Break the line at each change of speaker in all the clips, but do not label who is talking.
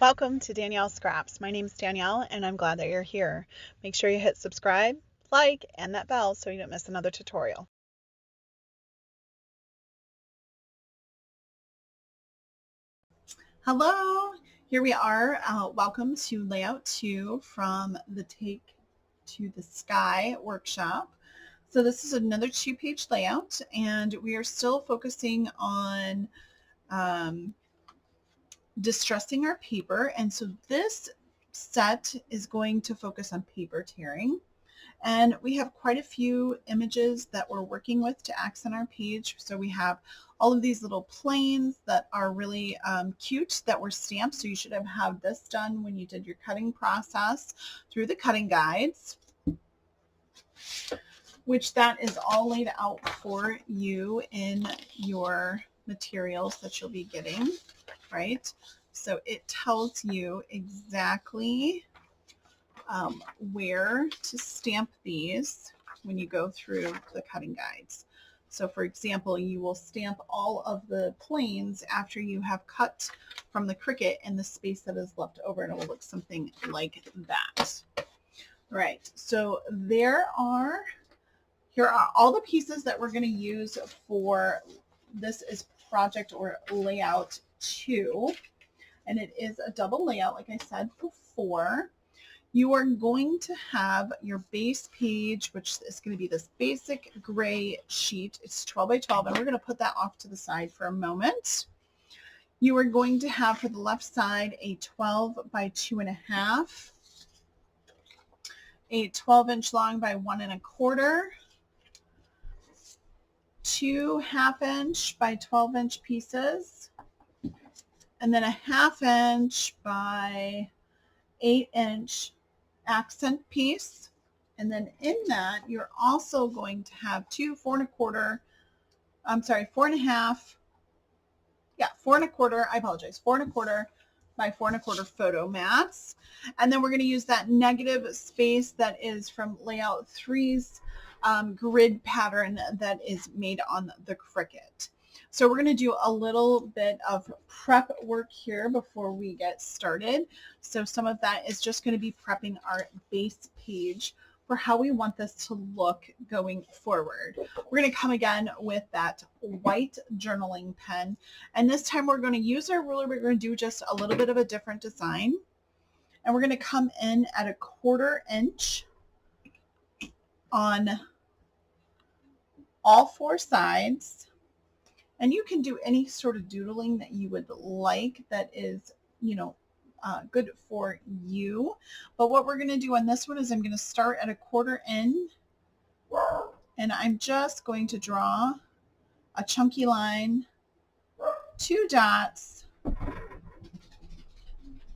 Welcome to Danielle Scraps. My name is Danielle and I'm glad that you're here. Make sure you hit subscribe, like, and that bell so you don't miss another tutorial. Hello, here we are. Welcome to Layout 2 from the Take to the Sky workshop. So this is another 2-page layout and we are still focusing on distressing our paper, and so this set is going to focus on paper tearing, and we have quite a few images that we're working with to accent our page. So we have all of these little planes that are really cute that were stamped, so you should have had this done when you did your cutting process through the cutting guides, which that is all laid out for you in your materials that you'll be getting, right? So it tells you exactly where to stamp these when you go through the cutting guides. So for example, you will stamp all of the planes after you have cut from the Cricut in the space that is left over, and it will look something like that. Right, so here are all the pieces that we're going to use for this is project or layout 2. And it is a double layout, like I said before. You are going to have your base page, which is going to be this basic gray sheet. It's 12 by 12, and we're going to put that off to the side for a moment. You are going to have for the left side a 12 by 2.5, a 12-inch long by 1 1/4, 2 1/2-inch by 12-inch pieces, and then a 1/2-inch by 8-inch accent piece. And then in that, you're also going to have 2 4 1/4, 4.5, 4 1/4, I apologize, 4 1/4 by 4 1/4 photo mats. And then we're going to use that negative space that is from Layout 3's grid pattern that is made on the Cricut. So we're going to do a little bit of prep work here before we get started. So some of that is just going to be prepping our base page for how we want this to look going forward. We're going to come again with that white journaling pen. And this time we're going to use our ruler. We're going to do just a little bit of a different design. And we're going to come in at a 1/4 inch on all 4 sides. And you can do any sort of doodling that you would like that is, good for you. But what we're going to do on this one is I'm going to start at a 1/4 in, and I'm just going to draw a chunky line, 2 dots,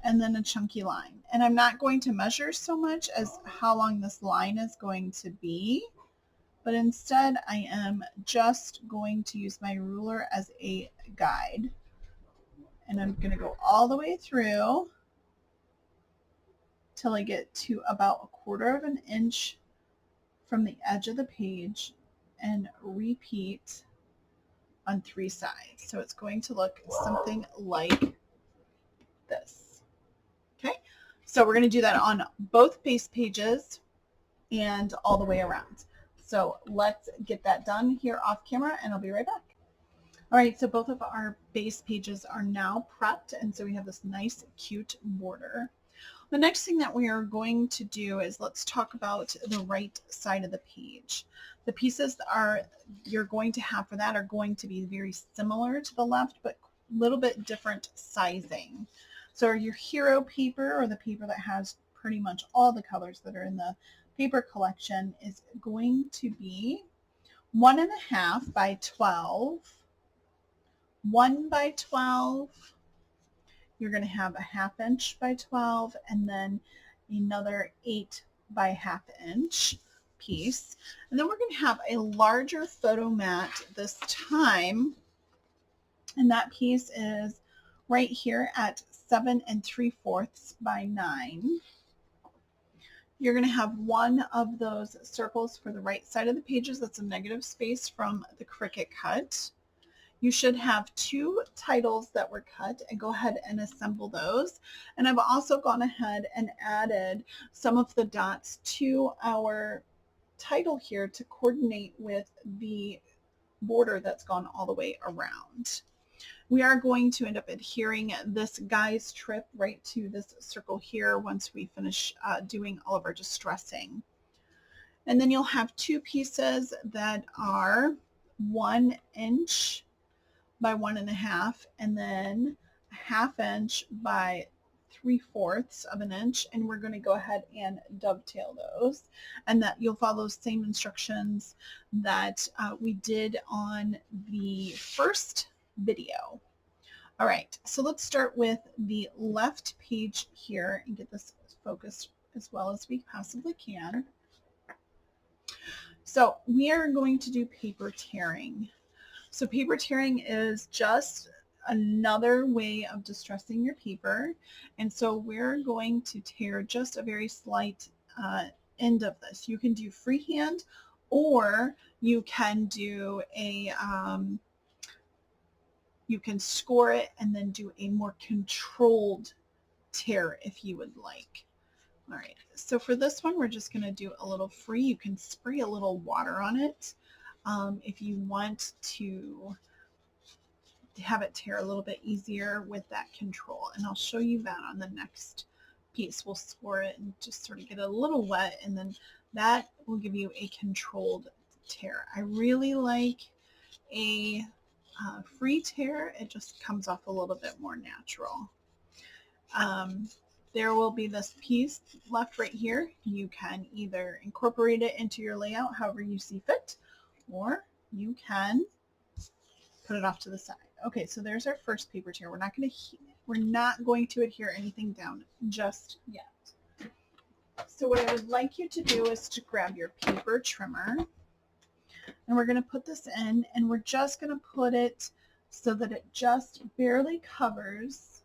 and then a chunky line. And I'm not going to measure so much as how long this line is going to be, but instead I am just going to use my ruler as a guide. And I'm going to go all the way through till I get to about a 1/4 inch from the edge of the page and repeat on 3 sides. So it's going to look something like this. Okay, so we're going to do that on both base pages and all the way around. So let's get that done here off camera, and I'll be right back. All right, so both of our base pages are now prepped, and so we have this nice, cute border. The next thing that we are going to do is let's talk about the right side of the page. The pieces that you're going to have for that are going to be very similar to the left, but a little bit different sizing. So your hero paper, or the paper that has pretty much all the colors that are in the paper collection, is going to be 1 1/2 by 12, 1 by 12. You're going to have a 1/2 inch by 12, and then another 8 by 1/2 inch piece. And then we're going to have a larger photo mat this time, and that piece is right here at 7 3/4 by 9. You're going to have one of those circles for the right side of the pages. That's a negative space from the Cricut cut. you should have 2 titles that were cut, and go ahead and assemble those. And I've also gone ahead and added some of the dots to our title here to coordinate with the border that's gone all the way around. We are going to end up adhering this guy's trip right to this circle here once we finish doing all of our distressing. And then you'll have 2 pieces that are 1 inch by 1.5, and then a 1/2 inch by 3/4 of an inch, and we're going to go ahead and dovetail those, and that you'll follow those same instructions that we did on the first video. All right, so let's start with the left page here and get this focused as well as we possibly can. So we are going to do paper tearing. So paper tearing is just another way of distressing your paper. And so we're going to tear just a very slight end of this. You can do freehand, or you can do a, you can score it and then do a more controlled tear if you would like. All right, so for this one, we're just going to do a little free. You can spray a little water on it if you want to have it tear a little bit easier with that control. And I'll show you that on the next piece. We'll score it and just sort of get a little wet, and then that will give you a controlled tear. I really like a free tear. It just comes off a little bit more natural. There will be this piece left right here. You can either incorporate it into your layout however you see fit, or you can put it off to the side. Okay, so there's our first paper tear. We're not going to adhere anything down just yet. So what I would like you to do is to grab your paper trimmer, and we're going to put this in, and we're just going to put it so that it just barely covers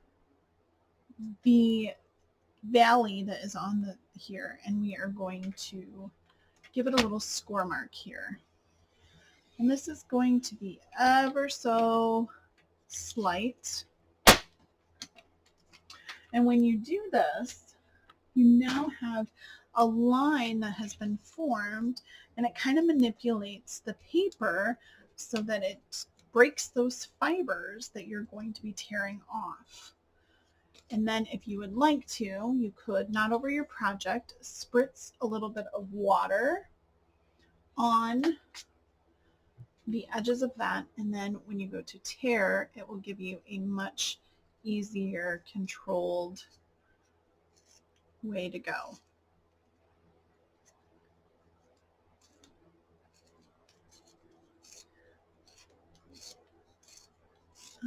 the valley that is on the here, and we are going to give it a little score mark here. And this is going to be ever so slight. And when you do this, you now have a line that has been formed, and it kind of manipulates the paper so that it breaks those fibers that you're going to be tearing off. And then if you would like to, you could, not over your project, spritz a little bit of water on the edges of that. And then when you go to tear, it will give you a much easier, controlled way to go.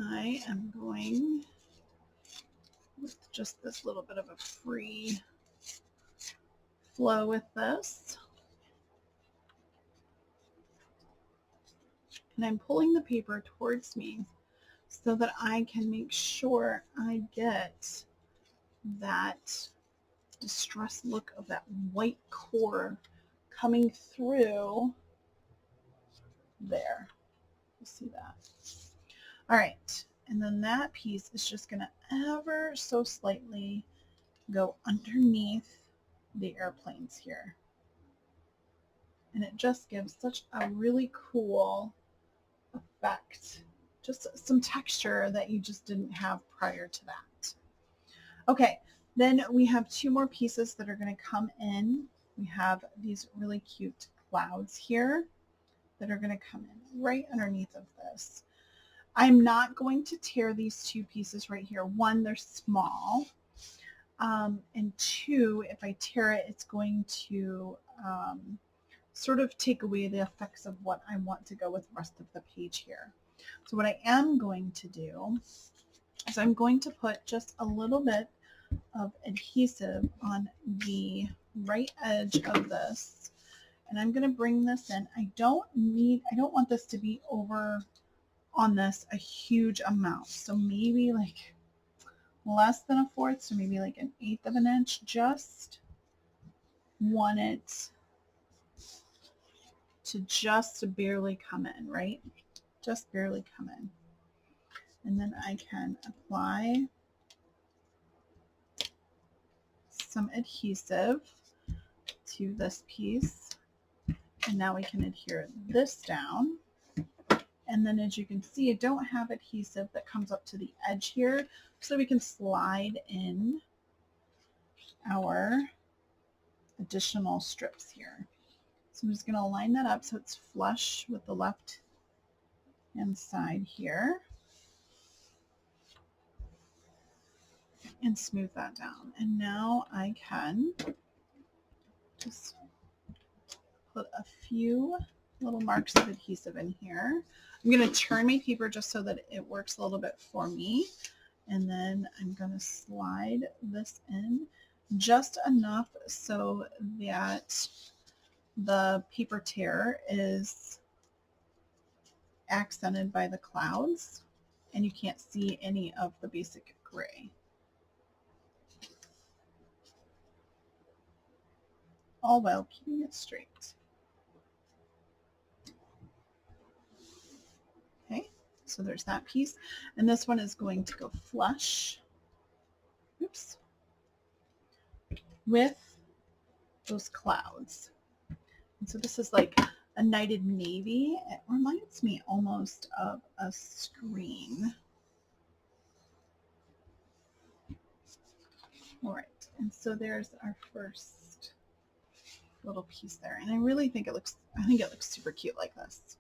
I am going with just this little bit of a free flow with this. And I'm pulling the paper towards me so that I can make sure I get that distressed look of that white core coming through there. You see that? All right, and then that piece is just going to ever so slightly go underneath the airplanes here. And it just gives such a really cool effect. Just some texture that you just didn't have prior to that. Okay, then we have 2 more pieces that are going to come in. We have these really cute clouds here that are going to come in right underneath of this. I'm not going to tear these 2 pieces right here. 1, they're small. And 2, if I tear it, it's going to sort of take away the effects of what I want to go with the rest of the page here. So what I am going to do is I'm going to put just a little bit of adhesive on the right edge of this, and I'm going to bring this in. I don't want this to be over on this a huge amount, so maybe like less than a 1/4, so maybe like an 1/8 of an inch. Just want it to just barely come in, right? Just barely come in. And then I can apply some adhesive to this piece. And now we can adhere this down. And then as you can see, I don't have adhesive that comes up to the edge here, so we can slide in our additional strips here. So I'm just going to line that up so it's flush with the left hand side here. And smooth that down. And now I can just put a few little marks of adhesive in here. I'm going to turn my paper just so that it works a little bit for me. And then I'm going to slide this in just enough so that the paper tear is accented by the clouds and you can't see any of the basic gray. All while keeping it straight. Okay, so there's that piece. And this one is going to go flush, oops, with those clouds. And so this is like a knighted navy. It reminds me almost of a screen. All right, and so there's our first little piece there. And I really think it looks, super cute like this.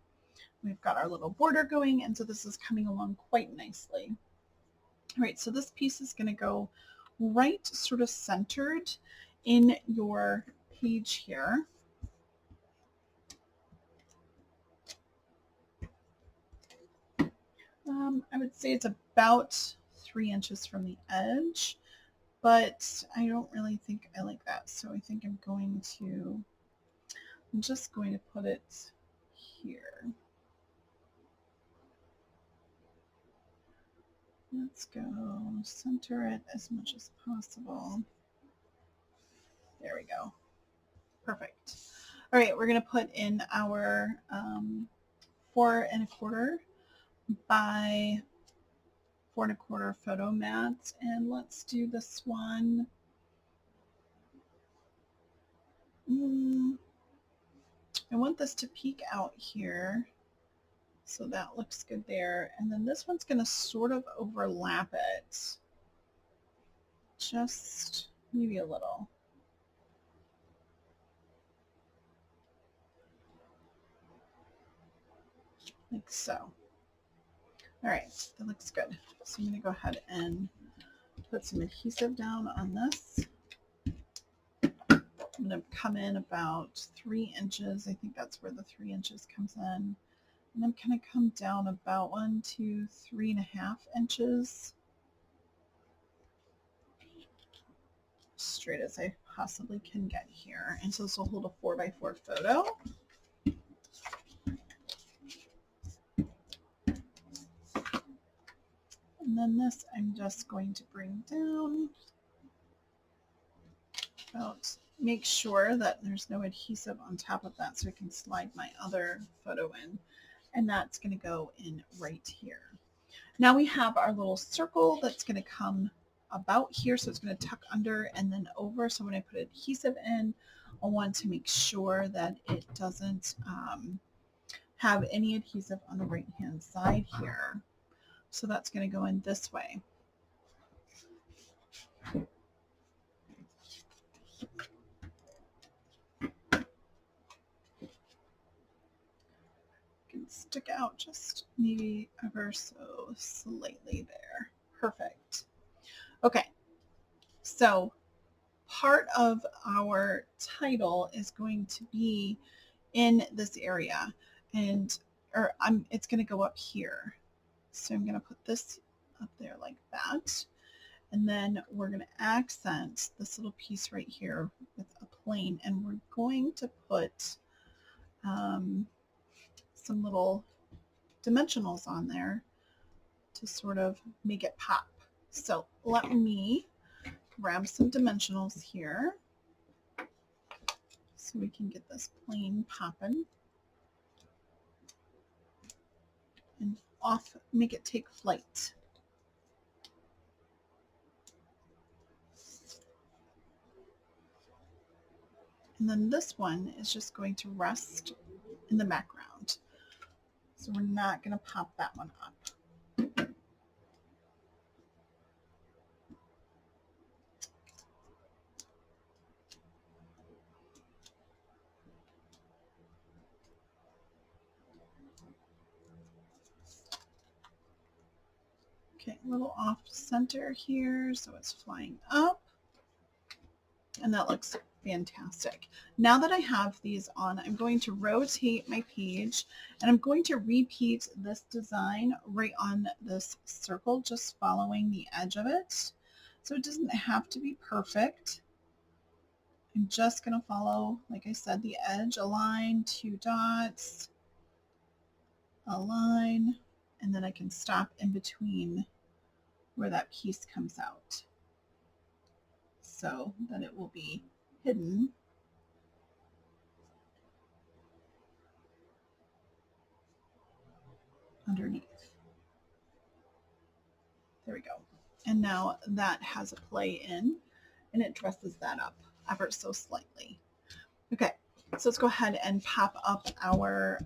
We've got our little border going, and so this is coming along quite nicely. All right, so this piece is going to go right sort of centered in your page here. I would say it's about 3 inches from the edge, but I don't really think I like that. So I think I'm just going to put it here. Let's go center it as much as possible. There we go. Perfect. All right, we're going to put in our 4 1/4 by 4 1/4 photo mat, and let's do this one. I want this to peek out here, so that looks good there. And then this one's going to sort of overlap it, just maybe a little. Like so. All right, that looks good. So I'm going to go ahead and put some adhesive down on this. I'm going to come in about 3 inches. I think that's where the 3 inches comes in. And I'm going to come down about 1, 2, 3.5 inches. Straight as I possibly can get here. And so this will hold a 4 by 4 photo. And then this I'm just going to bring down about, make sure that there's no adhesive on top of that so I can slide my other photo in. And that's going to go in right here. Now we have our little circle that's going to come about here. So it's going to tuck under and then over. So when I put adhesive in, I want to make sure that it doesn't have any adhesive on the right hand side here. So that's going to go in this way. Can stick out just maybe ever so slightly there. Perfect. Okay, so part of our title is going to be in this area, and it's going to go up here. So I'm going to put this up there like that. And then we're going to accent this little piece right here with a plane, and we're going to put some little dimensionals on there to sort of make it pop. So let me grab some dimensionals here so we can get this plane popping. And make it take flight. And then this one is just going to rest in the background. So we're not going to pop that one up. Okay, a little off center here, so it's flying up. And that looks fantastic. Now that I have these on, I'm going to rotate my page and I'm going to repeat this design right on this circle, just following the edge of it. So it doesn't have to be perfect. I'm just going to follow, like I said, the edge, a line, 2 dots, a line, and then I can stop in between where that piece comes out so that it will be hidden underneath. There we go. And now that has a play in and it dresses that up ever so slightly. Okay, so let's go ahead and pop up our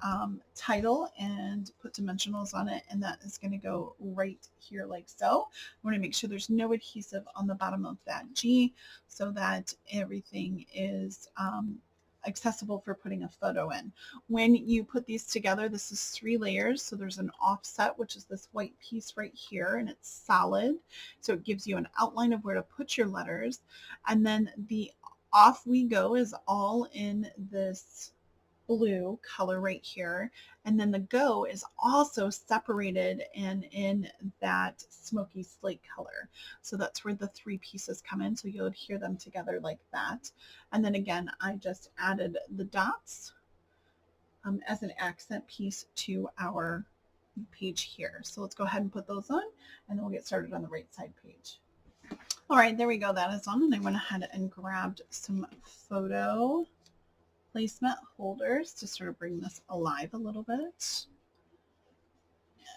title and put dimensionals on it. And that is going to go right here like so. I want to make sure there's no adhesive on the bottom of that G so that everything is accessible for putting a photo in. When you put these together, this is 3 layers. So there's an offset, which is this white piece right here, and it's solid. So it gives you an outline of where to put your letters. And then the off we go is all in this blue color right here. And then the go is also separated and in that smoky slate color. So that's where the 3 pieces come in. So you'll adhere them together like that. And then again, I just added the dots as an accent piece to our page here. So let's go ahead and put those on and then we'll get started on the right side page. All right, there we go. That is on. And I went ahead and grabbed some photo placement holders to sort of bring this alive a little bit.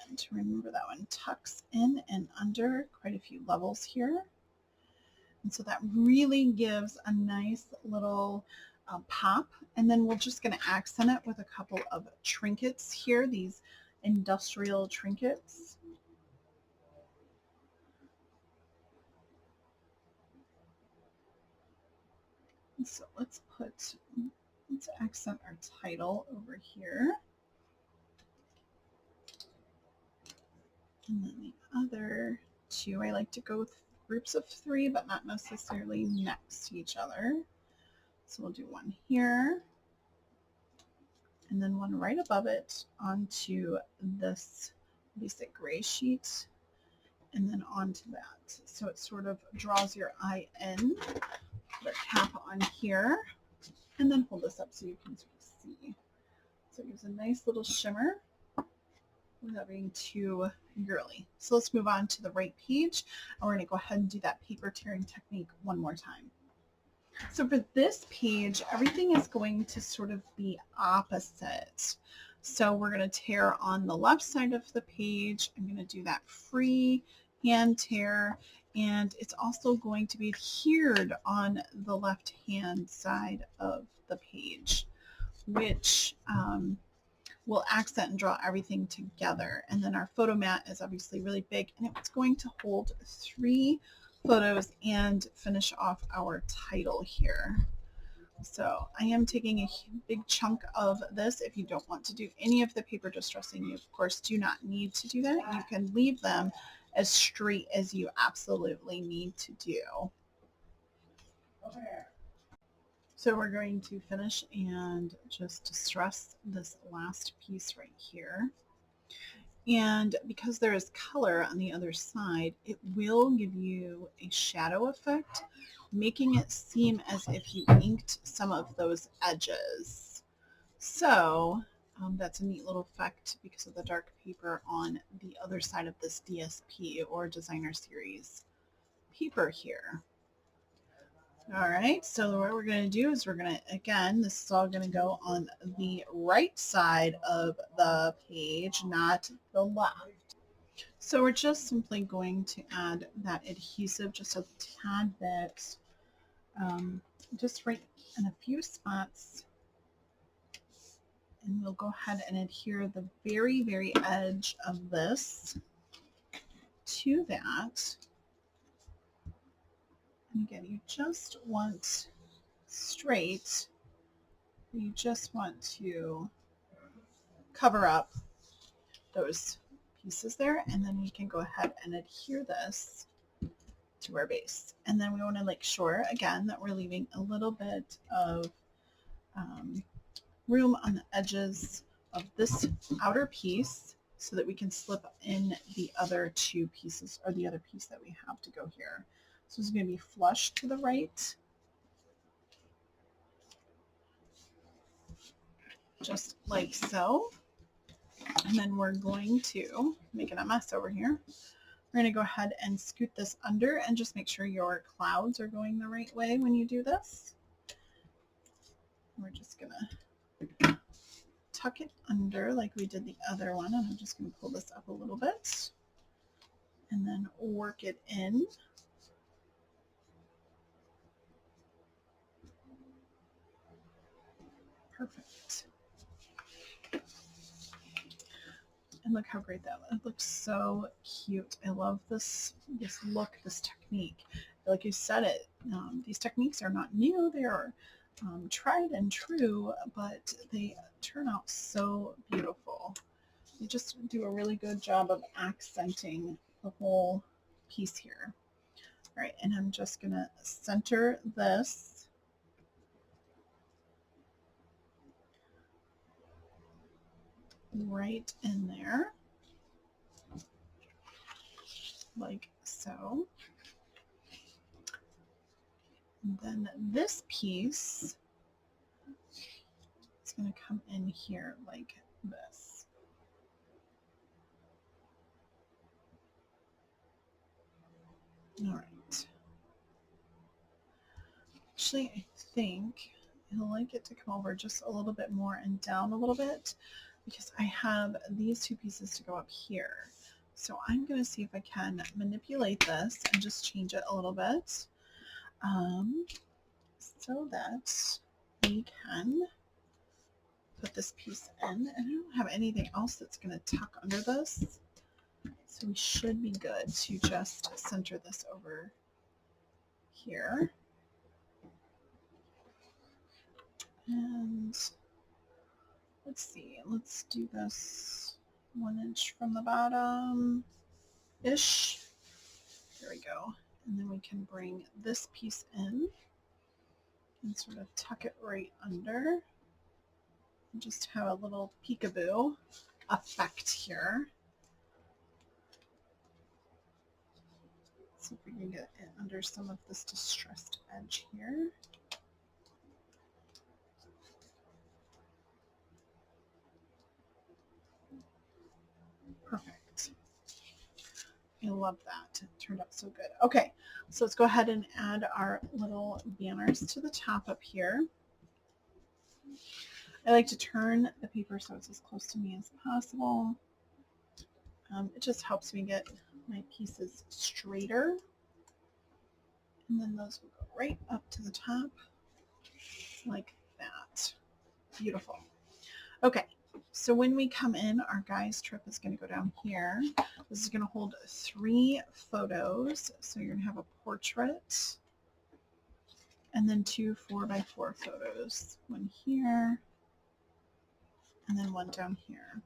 And to remember that one tucks in and under quite a few levels here. And so that really gives a nice little pop. And then we're just going to accent it with a couple of trinkets here, these industrial trinkets. And so let's accent our title over here. And then the other 2, I like to go with groups of 3, but not necessarily next to each other. So we'll do one here, and then one right above it onto this basic gray sheet, and then onto that. So it sort of draws your eye in. Put a cap on here, and then hold this up so you can sort of see. So it gives a nice little shimmer without being too girly. So let's move on to the right page, and we're going to go ahead and do that paper tearing technique one more time. So for this page, everything is going to sort of be opposite. So we're going to tear on the left side of the page. I'm going to do that free hand tear, and it's also going to be adhered on the left hand side of the page, which will accent and draw everything together. And then our photo mat is obviously really big, and it's going to hold 3 photos and finish off our title here. So I am taking a big chunk of this. If you don't want to do any of the paper distressing, you of course do not need to do that. You can leave them as straight as you absolutely need to do. So we're going to finish and just distress this last piece right here. And because there is color on the other side, it will give you a shadow effect, making it seem as if you inked some of those edges. So that's a neat little effect because of the dark paper on the other side of this DSP or Designer Series paper here. All right, so what we're going to do is we're going to, again, this is all going to go on the right side of the page, not the left. So we're just simply going to add that adhesive just a tad bit, just right in a few spots. And we'll go ahead and adhere the very, very edge of this to that. And again, you just want straight, you just want to cover up those pieces there, and then we can go ahead and adhere this to our base. And then we want to make sure, again, that we're leaving a little bit of room on the edges of this outer piece so that we can slip in the other two pieces, or the other piece that we have to go here. So it's going to be flush to the right, just like so. And then we're going to, making a mess over here, we're going to go ahead and scoot this under and just make sure your clouds are going the right way when you do this. We're just going to tuck it under like we did the other one, and I'm just going to pull this up a little bit and then work it in. Perfect. And look how great that looks. It looks so cute. I love this look, this technique. Like you said, these techniques are not new. They are tried and true, but they turn out so beautiful. You just do a really good job of accenting the whole piece here. All right, and I'm just going to center this right in there, like so. And then this piece is going to come in here like this. All right. Actually, I think I like it to come over just a little bit more and down a little bit because I have these two pieces to go up here. So I'm going to see if I can manipulate this and just change it a little bit so that we can put this piece in. And I don't have anything else that's going to tuck under this. So we should be good to just center this over here. And let's see, let's do this 1 inch from the bottom-ish. There we go. And then we can bring this piece in and sort of tuck it right under and just have a little peekaboo effect here. See if we can get it under some of this distressed edge here. Perfect. I love that. It turned out so good. Okay, so let's go ahead and add our little banners to the top up here. I like to turn the paper so it's as close to me as possible. It just helps me get my pieces straighter. And then those will go right up to the top like that. Beautiful. Okay, so when we come in, our guy's trip is going to go down here. This is going to hold 3 photos. So you're going to have a portrait and then 2 4x4 photos. One here and then one down here.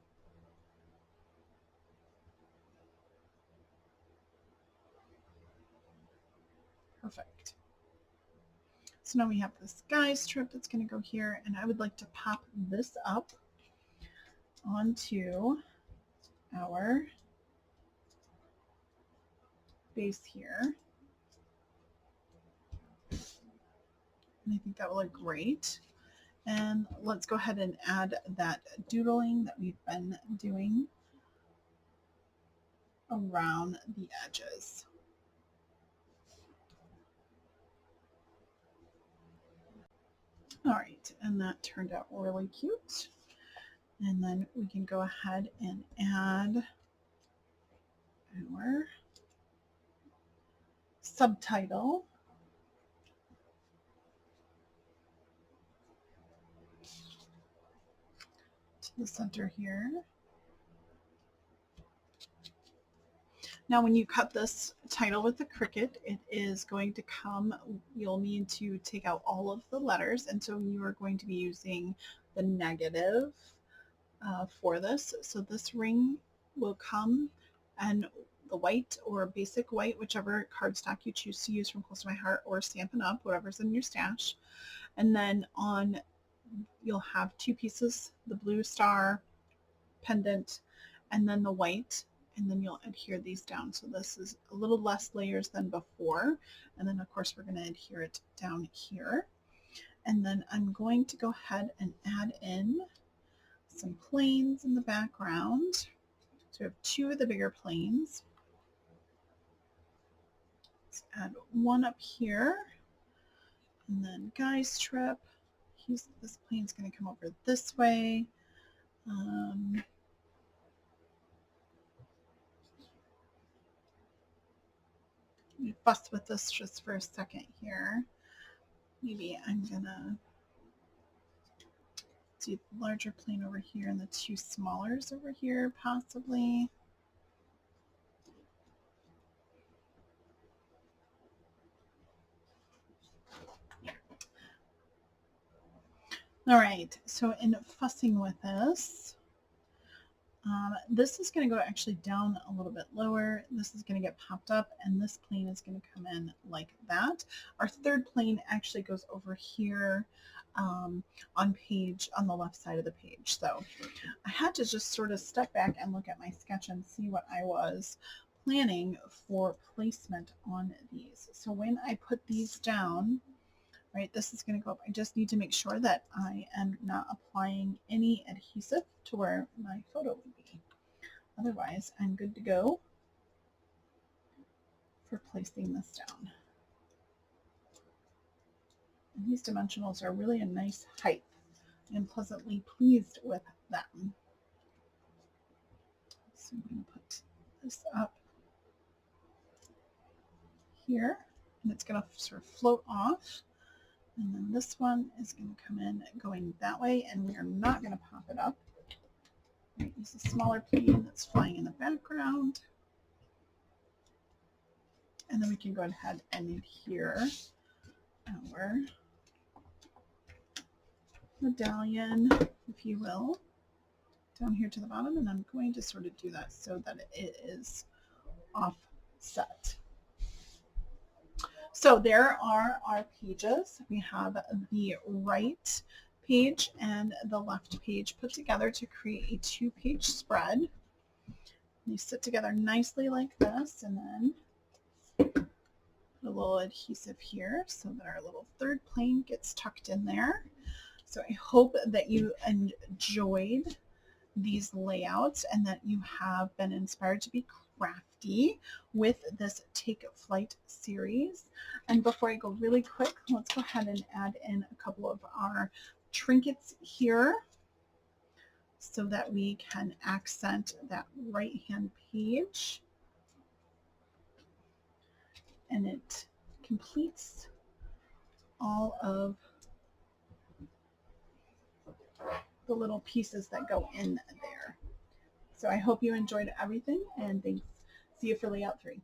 Perfect. So now we have this guy's strip that's going to go here, and I would like to pop this up onto our base here. And I think that will look great. And let's go ahead and add that doodling that we've been doing around the edges. All right, and that turned out really cute. And then we can go ahead and add our subtitle to the center here. Now when you cut this title with the Cricut, it is going to come, you'll need to take out all of the letters, and so you are going to be using the negative for this. So this ring will come, and the white or basic white, whichever cardstock you choose to use from Close to My Heart or Stampin' Up, whatever's in your stash. And then on, you'll have two pieces, the blue star pendant, and then the white, and then you'll adhere these down. So this is a little less layers than before. And then of course we're going to adhere it down here. And then I'm going to go ahead and add in some planes in the background. So we have two of the bigger planes. Let's add one up here. And then Guy's trip. This plane's going to come over this way. Let me fuss with this just for a second here. Maybe I'm gonna do the larger plane over here and the two smallers over here, possibly. All right, so in fussing with this is going to go actually down a little bit lower. This is going to get popped up, and this plane is going to come in like that. Our third plane actually goes over here on the left side of the page. So I had to just sort of step back and look at my sketch and see what I was planning for placement on these. So when I put these down, right, this is going to go up. I just need to make sure that I am not applying any adhesive to where my photo would be. Otherwise, I'm good to go for placing this down. And these dimensionals are really a nice height. I'm pleasantly pleased with them. So I'm going to put this up here, and it's going to sort of float off. And then this one is going to come in going that way, and we are not going to pop it up. I'm going to use a smaller plane that's flying in the background. And then we can go ahead and adhere our medallion, if you will, down here to the bottom. And I'm going to sort of do that so that it is offset. So there are our pages. We have the right page and the left page put together to create a two-page spread. They sit together nicely like this, and then put a little adhesive here so that our little third plane gets tucked in there. So I hope that you enjoyed these layouts and that you have been inspired to be crafty with this Take Flight series. And before I go really quick, let's go ahead and add in a couple of our trinkets here so that we can accent that right hand page. And it completes all of the little pieces that go in there. So I hope you enjoyed everything, and thanks. See you for layout 3.